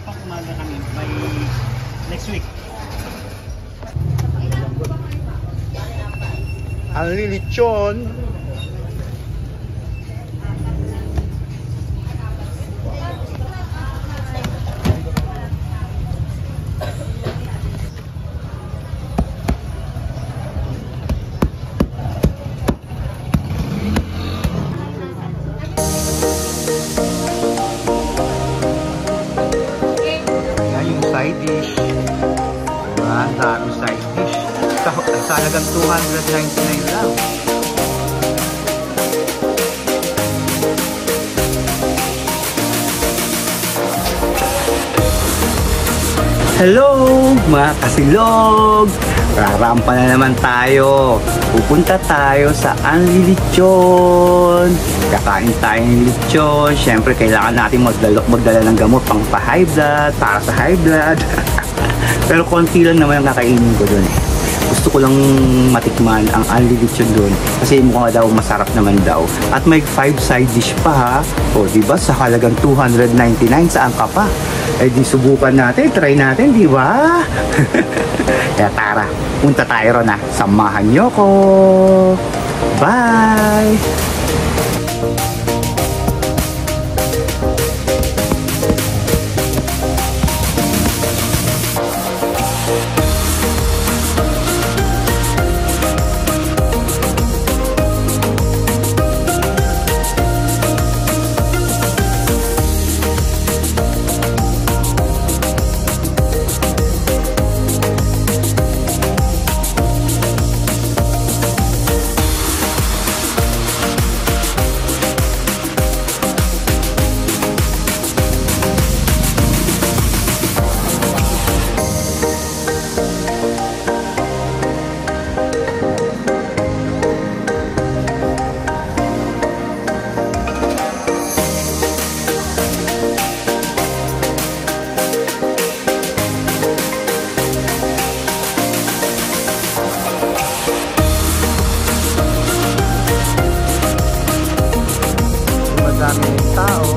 pang umaga kami by next week. Ang lilitsyon. Side dish. Ang dami side dish. Sa halagang 299 lang. Hello mga kasilog! Rarampa na naman tayo. Pupunta tayo sa Anli Lechon. Kakain tayo ng lechon. Siyempre kailangan natin magdala ng gamot pang pa-high blood, para sa high blood. Pero konti lang naman ang kakainin ko dun. Gusto ko lang matikman ang Anli Lechon dun. Kasi mukha daw masarap naman daw. At may 5 side dish pa ha. O diba sa halagang 299 saan ka pa? Eh di subukan natin, try natin, di ba? Kaya tara, punta tayo ron ha. Samahan nyo ko. Bye! Daming tao.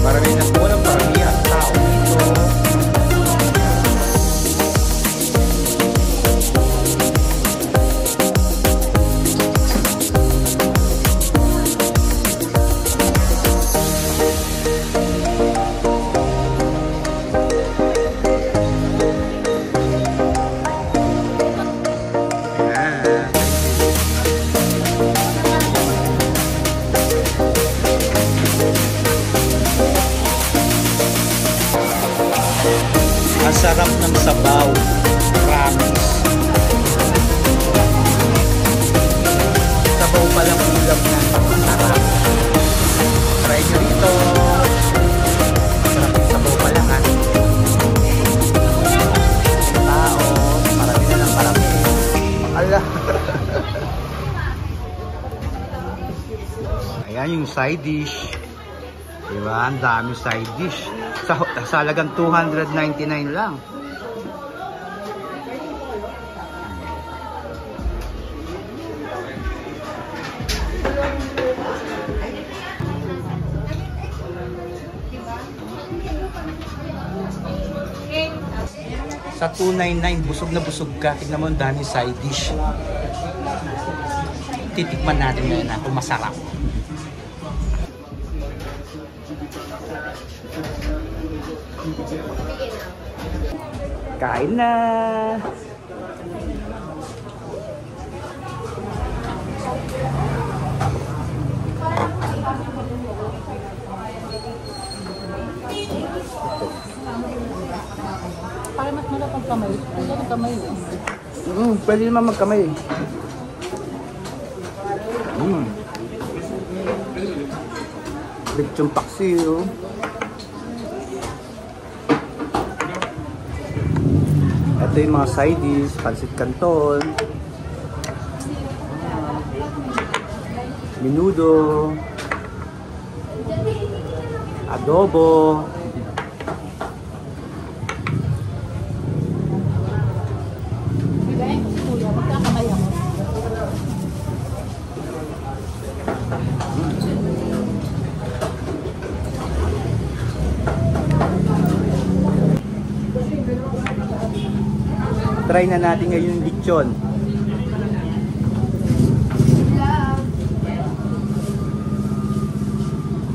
Parami na po ng paramihan tao dito. Ang sarap ng sabaw. Promise. Sabaw pa lang ulam na. Sarap. Try nyo rito. Sarap yung sabaw pa lang ha. Tao. Marami na ng marami. Ala. Ayan yung side dish. Diba? Ang dami side dish. Sa halagang 299 lang. Sa 299, busog na busog ka. Tignan mo ang dami side dish. Titikman natin ngayon na kung masarap. Kain na! Para mas malap ang kamay. Ano ang kamay? Pwede naman magkamay. Lechon paksiw. Ito yung mga side dish, pansit canton, menudo, adobo, Try na natin ngayon yung lechon.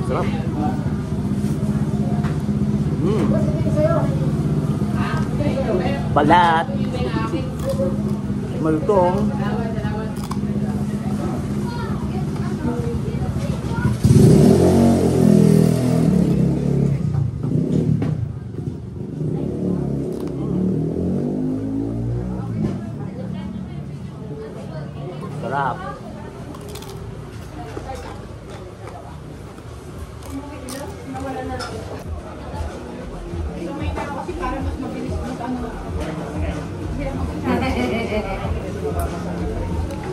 Sarap. Balat. Malutong. Sarap.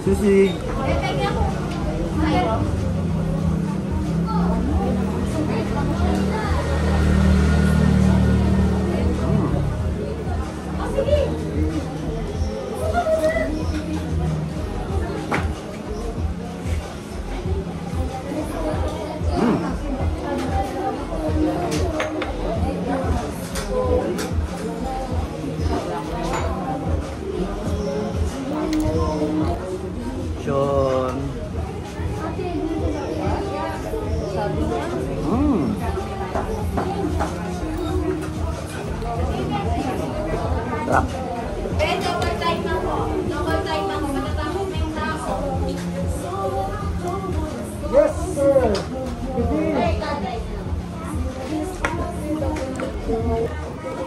Susi. Lechon. Sarap. Yes, sir.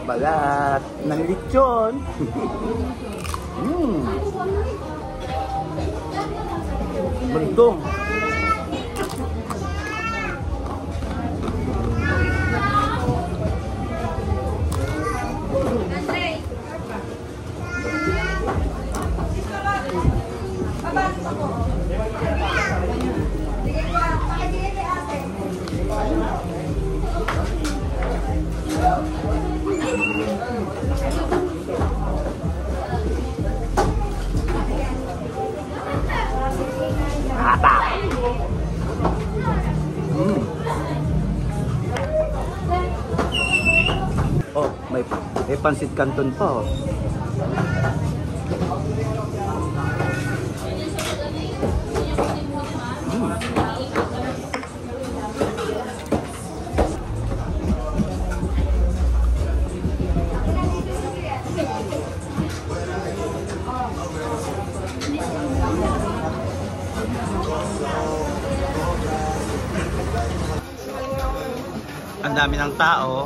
Balat ng lechon. Bentong. Oh, may pansit canton pa oh. Ang dami ng tao.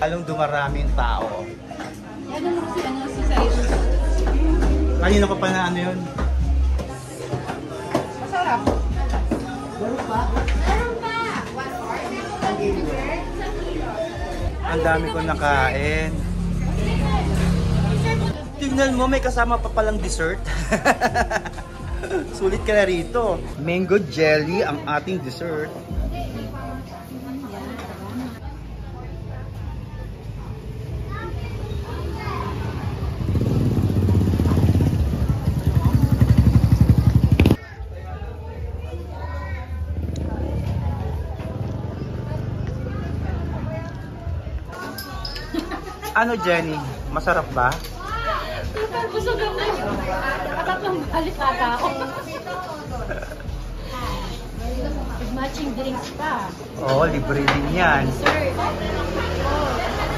Lalong dumaraming tao. Kanina ko pa na ano yun? Masarap. Ang dami ko nakain. Tingnan mo, may kasama pa palang dessert. Sulit ka na rito. Mango jelly ang ating dessert. Ano, Jenny? Masarap ba? Busog ako. Nakatatlong balik ata ako. Matching drinks pa. Oo, libre din yan. Dessert.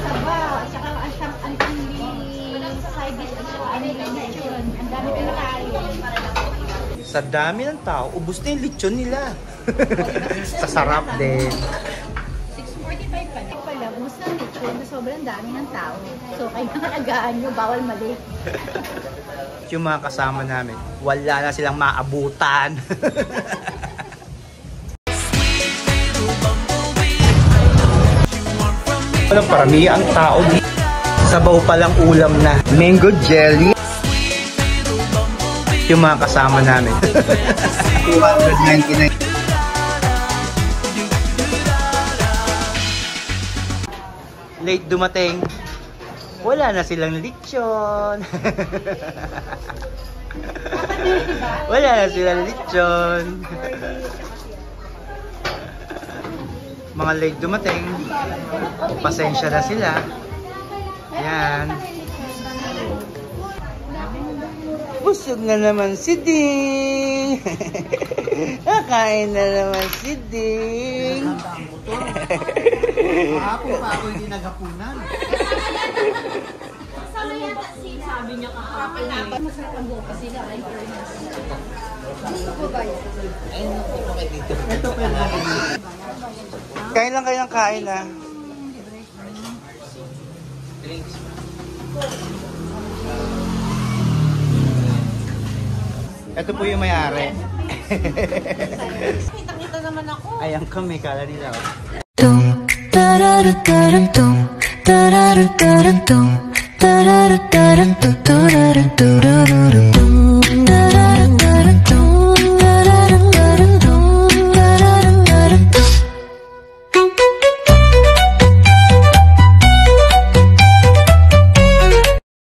Saba. At saka ang side dish. At saka ang lechon. Ang dami ko nakain. Sa dami ng tao, ubos na yung lechon nila. Sa sarap din. 6:45 pa na. Pala, ubos na lechon. Sobrang dami ng tao. So, kailangan agahan nyo. Bawal mali. Yung mga kasama namin, wala na silang maabutan. Walang parami ang tao dito. Sabaw palang ulam na. Mango jelly. yung mga kasama namin. 299. Late dumating. Wala na silang lechon. Wala na silang lechon. Mga late dumating. Pasensya na sila. Yan. Busog na naman si Ding. Nakain na naman si Ding. Kahapon pa ako hindi naghapunan. Sabi niya kahapon eh. Masarap ang buka sila. Ay, gusto ko ba yan? Ito pwede na rin. Kain lang kayo ng kain ah. Ito po yung may-ari. Kita-kita naman ako. Ayan kami, kala nila. Tum tararutarum tum tararutarum tum tararutarum tum tararutarum tum